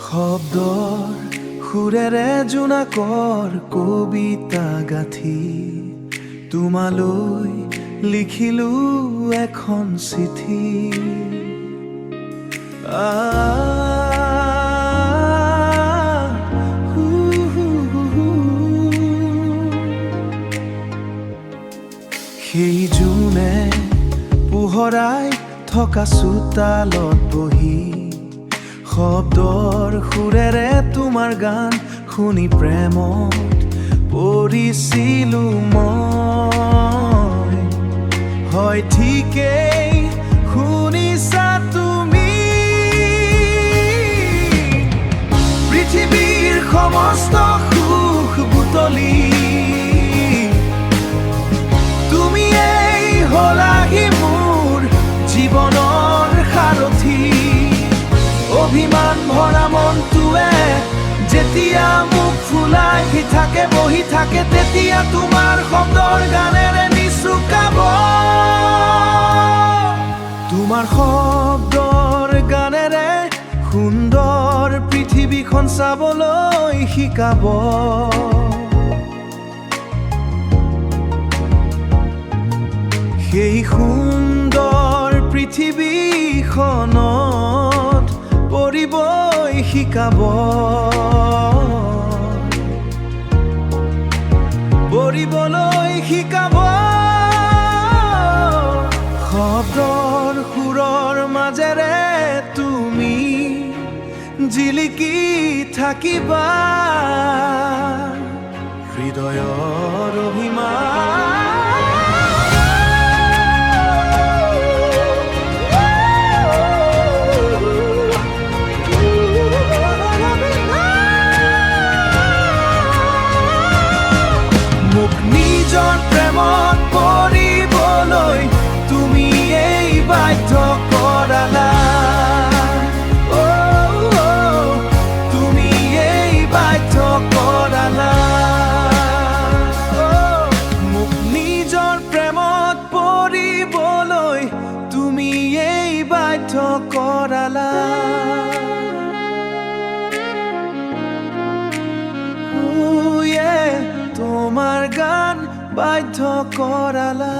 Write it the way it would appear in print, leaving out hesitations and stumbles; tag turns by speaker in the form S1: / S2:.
S1: শব্দৰ সুৰেৰে জোনাকৰ কবিতা গাঁথি তোমালৈ লিখিলো এখন চিঠি। সেই জোনে পোহৰাই থকা চোতালত বহি শব্দৰ সুৰেৰে তোমাৰ গান শুনি প্ৰেমত পৰিছিলো মই। হয় ঠিকেই শুনিছা তুমি, পৃথিৱীৰ সমস্ত সুখ বুটলি তুমিয়েই হলাহি মোৰ জীৱনৰ সাৰথি। অভিমান ভৰা মনটোৱে যেতিয়া মুখ ফুলাই থাকে বহি থাকে, তেতিয়া তোমাৰ শব্দৰ গানেৰে নিচুকাব। তোমাৰ শব্দৰ গানেৰে সুন্দৰ পৃথিৱীখন চাবলৈ শিকাব। সেই সুন্দৰ পৃথিৱীখনত পৰিবই শিকাব, পৰিবলৈ শিকাব। শব্দৰ সুৰৰ মাজেৰে তুমি জিলিকি থাকিবা, হৃদয়ৰ অভিমান নিজৰ প্ৰেমত পৰিবলৈ তুমি এই বাধ্য কৰালা। তুমি এই বাধ্য কৰালা মোক নিজৰ প্ৰেমত পৰিবলৈ, তুমি এই বাধ্য কৰালা। তোমাৰ গান বাধ্য কৰালা।